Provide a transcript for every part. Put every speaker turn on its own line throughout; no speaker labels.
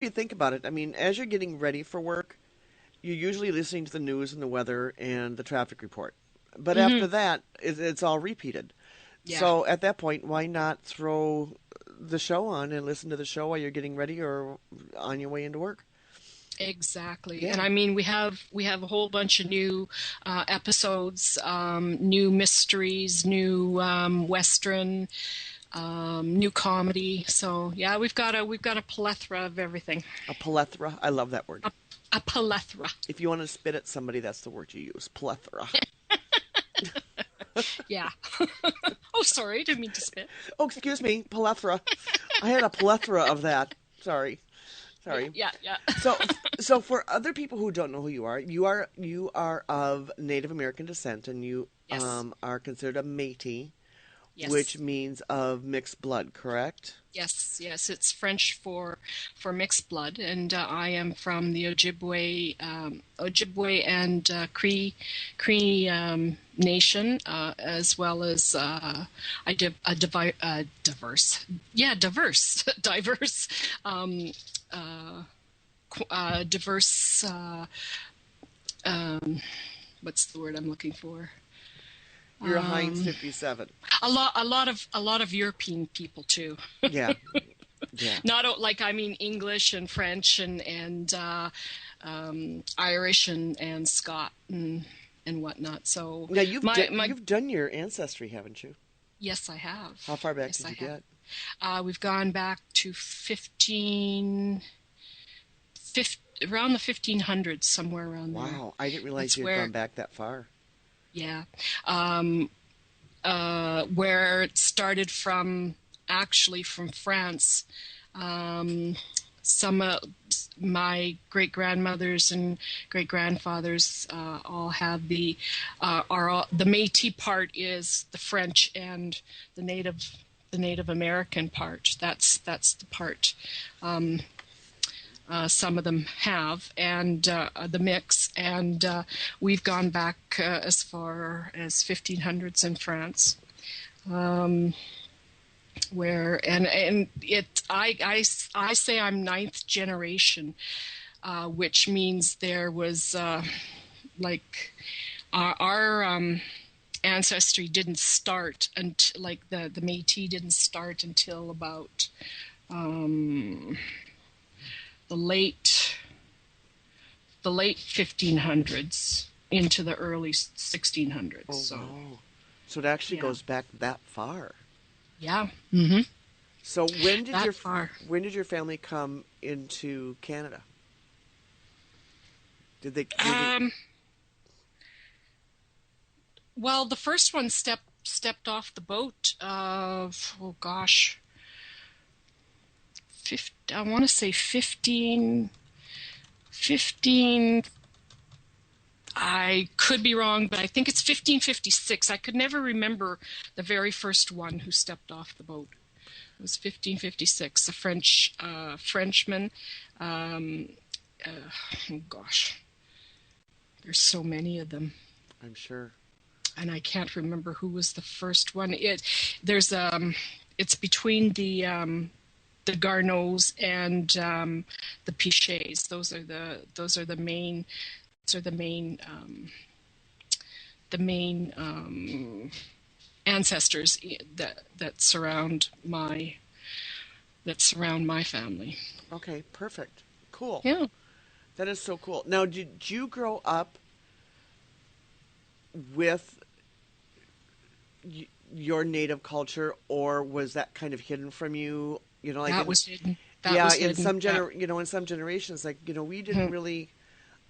you think about it, I mean, as you're getting ready for work, you're usually listening to the news and the weather and the traffic report. But
Hmm.
after that, it's all repeated.
Yeah.
So at that point, why not throw the show on and listen to the show while you're getting ready or on your way into work?
Exactly. And
Yeah.
I mean, we have a whole bunch of new episodes, new mysteries, new Western, new comedy. So yeah, we've got a plethora of everything.
A plethora. I love that word.
A, a plethora.
If you want to spit at somebody, that's the word you use. Plethora.
Yeah. Oh, sorry, didn't mean to spit.
Oh, excuse me. Plethora. I had a plethora of that. Sorry.
Yeah,
Sorry.
yeah, yeah.
So, so for other people who don't know who you are of Native American descent, and you
Yes,
are considered a Métis, which
yes.
means of mixed blood, correct?
Yes, yes, it's French for mixed blood, and I am from the Ojibwe and Cree nation, as well as diverse, diverse, um, uh, diverse. Um, what's the word I'm looking for?
You're a Heinz
Um,
57.
a lot of European people too.
Yeah, yeah.
Not like I mean English and French and Irish and Scot and whatnot. So
Now
my
you've done your ancestry, haven't you?
yes, I have.
How far back
Yes,
did
I
you
have.
get?
We've gone back to 50, around the 1500s, somewhere around there.
Wow, I didn't realize
That's
you had gone
where,
back that far.
yeah, um, where it started from, actually from France. Um, some my great grandmothers and great grandfathers all have the Métis part is the French, and the Native American part. That's the part some of them have, and the mix. And we've gone back as far as 1500s in France. Um, where and it I say I'm ninth generation, which means there was like our ancestry didn't start until, like, the Métis didn't start until about um, the late the late 1500s into the early 1600s.
Oh
So
wow. So it actually
yeah,
goes back that far.
yeah, hmm,
So
that far.
when did your family come into Canada? Did they
Um, Well, the first one stepped off the boat. Oh gosh, I want to say 15. I could be wrong, but I think it's 1556. I could never remember the very first one who stepped off the boat. It was 1556. A Frenchman. Um, oh gosh, there's so many of them,
I'm sure.
and I can't remember who was the first one. There's it's between the Garneaus and the Pichets. Those are the main ancestors that surround my family.
Okay, perfect. Cool.
Yeah.
That is so cool. Now, did you grow up with your native culture, or was that kind of hidden from you? Like
That was hidden. That
yeah,
was hidden. Yeah.
in some generations, like we didn't
Mhm.
really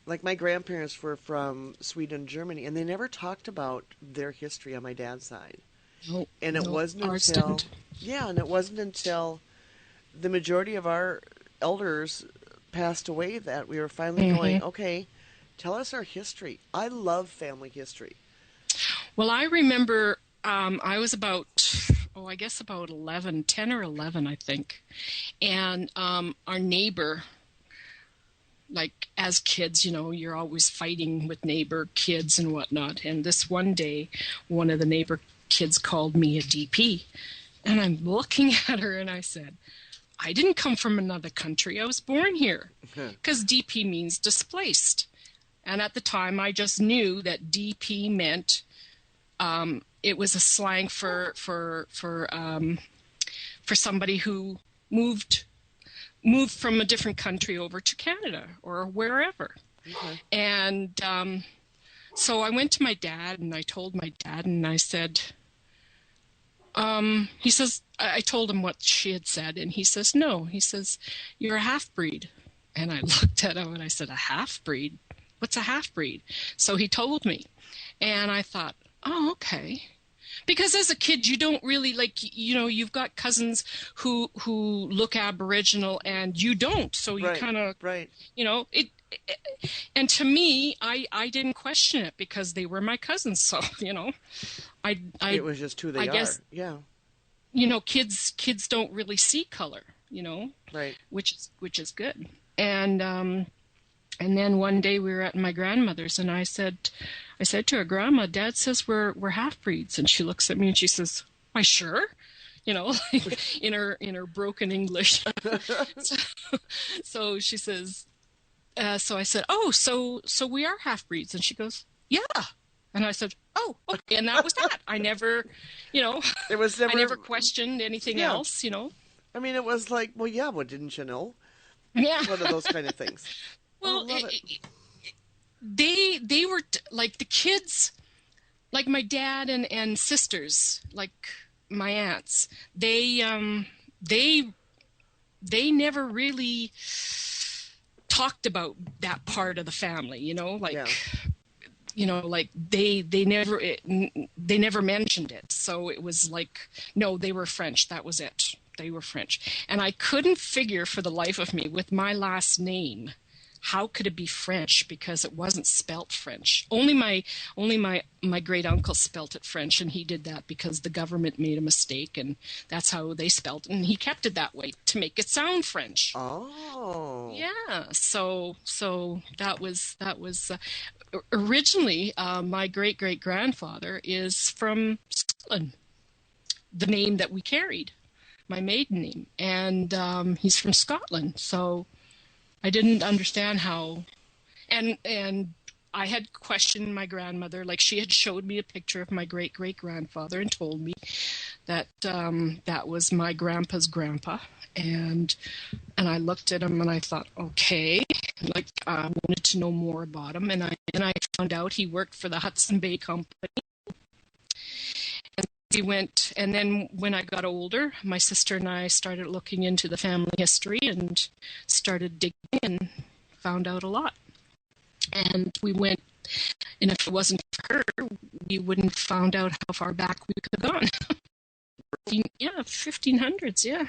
like my grandparents were from Sweden and Germany, and they never talked about their history on my dad's side.
No,
And it
no,
wasn't
ours
until
didn't.
yeah, and it wasn't until the majority of our elders passed away that we were finally
Hmm.
going, okay, tell us our history. I love family history.
Well, I remember I was I guess about 11, 10 or 11, I think. And our neighbor, like as kids, you're always fighting with neighbor kids and whatnot. And this one day, one of the neighbor kids called me a DP. And I'm looking at her and I said, I didn't come from another country. I was born here, because DP means displaced. And at the time, I just knew that DP meant it was a slang for somebody who moved from a different country over to Canada or wherever.
Okay.
And so I went to my dad and I told my dad, and I said, he says, I told him what she had said, and he says, no. He says, you're a half-breed. And I looked at him and I said, a half-breed? What's a half-breed? So he told me. And I thought, oh, okay. Because as a kid, you don't really, you've got cousins who look Aboriginal and you don't. So you kind of, and to me, I didn't question it because they were my cousins. So,
it was just who they are.
Guess,
yeah.
Kids don't really see color,
right.
which is good. And then one day we were at my grandmother's, and I said to her, Grandma, Dad says we're half-breeds. And she looks at me and she says, why, sure. In her broken English. So she says, so I said, oh, so we are half-breeds. And she goes, yeah. And I said, oh, okay. And that was that. I never,
it was never,
I never questioned anything else,
I mean, it was like, well, yeah, what didn't you know?
Yeah.
One of those kind of things.
Well, they were like the kids, like my dad and sisters, like my aunts. They never really talked about that part of the family, like they never mentioned it. So it was like, no, they were French. That was it. They were French. And I couldn't figure for the life of me with my last name, how could it be French? Because it wasn't spelt French. Only my great uncle spelt it French, and he did that because the government made a mistake, and that's how they spelt it, and he kept it that way to make it sound French.
Oh.
Yeah. So that was originally my great grandfather is from Scotland. The name that we carried, my maiden name, and he's from Scotland. So I didn't understand how, and I had questioned my grandmother, like she had showed me a picture of my great-great-grandfather and told me that that was my grandpa's grandpa, and I looked at him and I thought, okay, like I wanted to know more about him, and I found out he worked for the Hudson Bay Company. He went, and then when I got older, my sister and I started looking into the family history and started digging and found out a lot. And we went, and if it wasn't for her, we wouldn't have found out how far back we could have gone. Yeah, 1500s, yeah.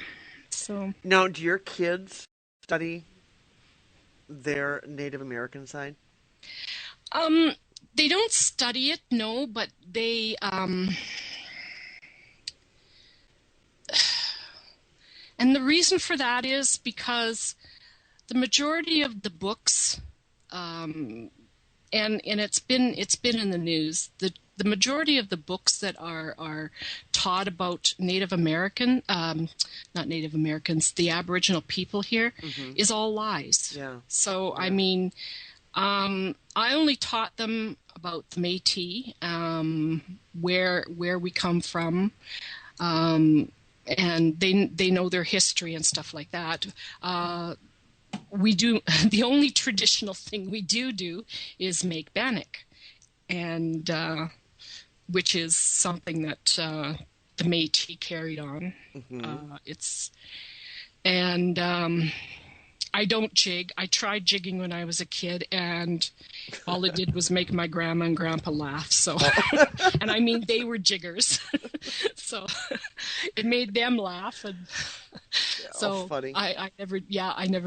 So
now, do your kids study their Native American side?
They don't study it, no, but they and the reason for that is because the majority of the books, and it's been in the news, the majority of the books that are taught about Native American, not Native Americans, the Aboriginal people here, is all lies.
Yeah.
So, yeah. I mean, I only taught them about the Métis, where we come from, and they know their history and stuff like that. We do the only traditional thing we do is make bannock, and which is something that the Métis carried on. I don't jig. I tried jigging when I was a kid, and all it did was make my grandma and grandpa laugh. So, and I mean, they were jiggers, so it made them laugh. And so
funny.
I never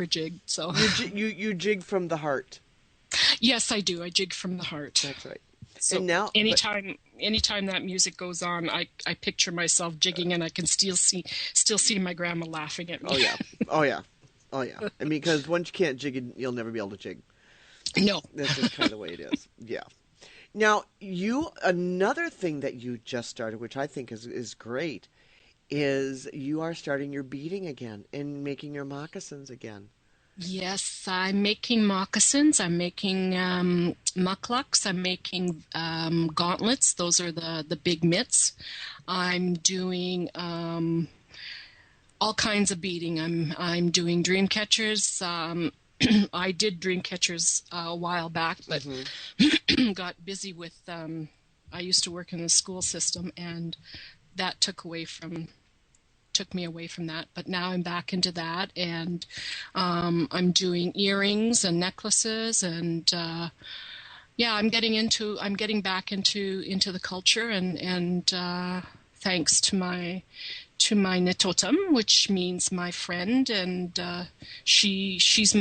jigged. So
you jig from the heart.
Yes, I do. I jig from the heart.
That's right.
So
and now,
anytime that music goes on, I picture myself jigging, and I can still see my grandma laughing at me.
Oh yeah. I mean, because once you can't jig, you'll never be able to jig.
No.
That's just kind of the way it is. Yeah. Now, another thing that you just started, which I think is great, is you are starting your beading again and making your moccasins again.
Yes, I'm making moccasins. I'm making mucklucks. I'm making gauntlets. Those are the big mitts. I'm doing all kinds of beading. I'm doing dream catchers. I did dream catchers a while back, but got busy with. I used to work in the school system, and that took me away from that. But now I'm back into that, and I'm doing earrings and necklaces, and I'm getting back into the culture, and thanks to my netotem, which means my friend, and she teaches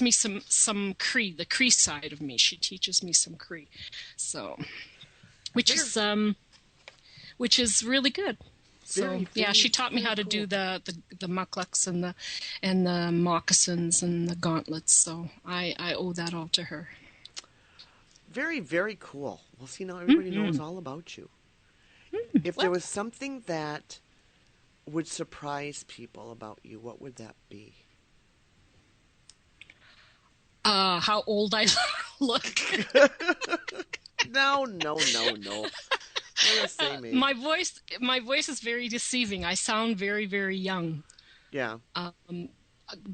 me some Cree, the Cree side of me. She teaches me some Cree, so which is really good. So she taught me how to do the mucklucks and the moccasins and the gauntlets. So I owe that all to her.
Very, very cool. Well, see, now everybody knows all about you. If there was something that would surprise people about you, what would that be?
How old I look.
No.
My voice is very deceiving. I sound very, very young.
Yeah.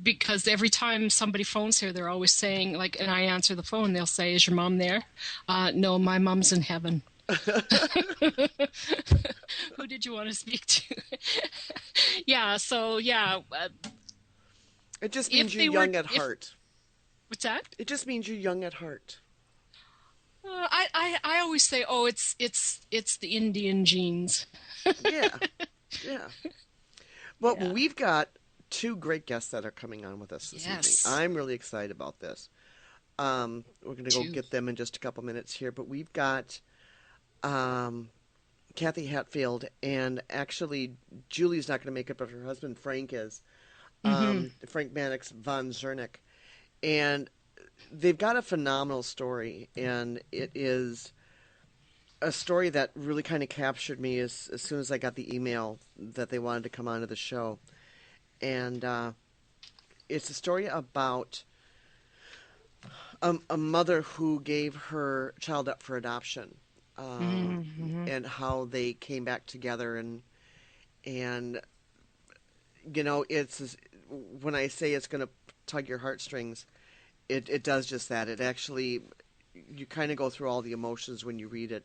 Because every time somebody phones here, they're always saying, and I answer the phone, they'll say, "Is your mom there?" No, my mom's in heaven. Who did you want to speak to?
It just means you're young at heart.
What's that?
It just means you're young at heart.
I always say, it's the Indian genes.
Yeah. Well, we've got two great guests that are coming on with us this evening. I'm really excited about this. We're going to go get them in just a couple minutes here, but we've got Kathy Hatfield, and actually Julie's not going to make it, but her husband Frank is. Frank Mannix von Zerneck. And they've got a phenomenal story, and it is a story that really kind of captured me as soon as I got the email that they wanted to come onto the show. And it's a story about a mother who gave her child up for adoption, and how they came back together, and you know, it's, when I say it's going to tug your heartstrings, it does just that. It actually, you kind of go through all the emotions when you read it.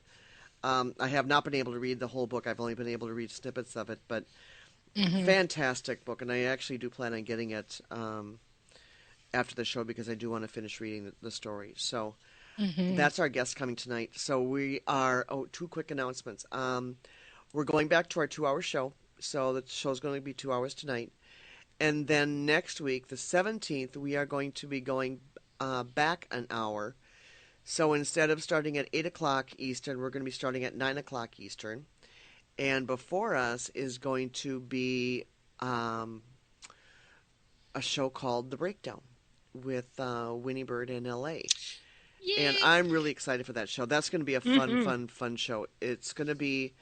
I have not been able to read the whole book. I've only been able to read snippets of it, but fantastic book, and I actually do plan on getting it after the show because I do want to finish reading the story. So that's our guest coming tonight. So we are, two quick announcements. We're going back to our 2-hour show, so the show's going to be 2 hours tonight. And then next week, the 17th, we are going to be going back an hour. So instead of starting at 8 o'clock Eastern, we're going to be starting at 9 o'clock Eastern. And before us is going to be a show called The Breakdown with Winnie Bird in L.A. Yay. And I'm really excited for that show. That's going to be a fun show. It's going to be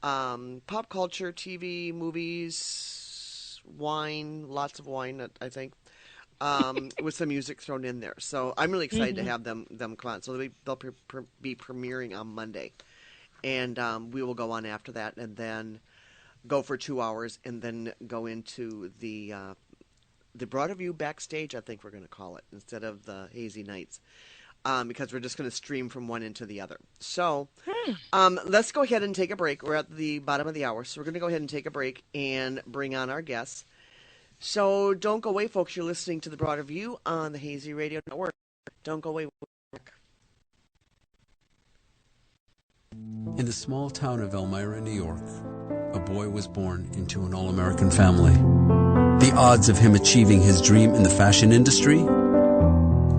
pop culture, TV, movies, wine, lots of wine, I think, with some music thrown in there. So I'm really excited to have them come on. So they'll be premiering on Monday. And we will go on after that and then go for 2 hours and then go into the Broader View Backstage, I think we're going to call it, instead of the Hazy Nights. Because we're just going to stream from one into the other. So let's go ahead and take a break. We're at the bottom of the hour, so we're going to go ahead and take a break and bring on our guests. So don't go away, folks. You're listening to The Broader View on the Hazy Radio Network. Don't go away.
In the small town of Elmira, New York, a boy was born into an all-American family. The odds of him achieving his dream in the fashion industry?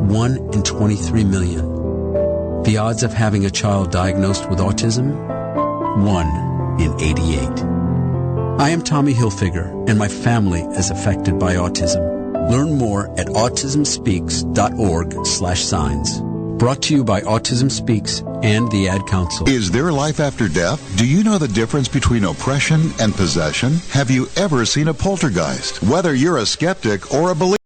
1 in 23 million. The odds of having a child diagnosed with autism? 1 in 88. I am Tommy Hilfiger, and my family is affected by autism. Learn more at autismspeaks.org/signs. Brought to you by Autism Speaks and the Ad Council.
Is there life after death? Do you know the difference between oppression and possession? Have you ever seen a poltergeist? Whether you're a skeptic or a believer,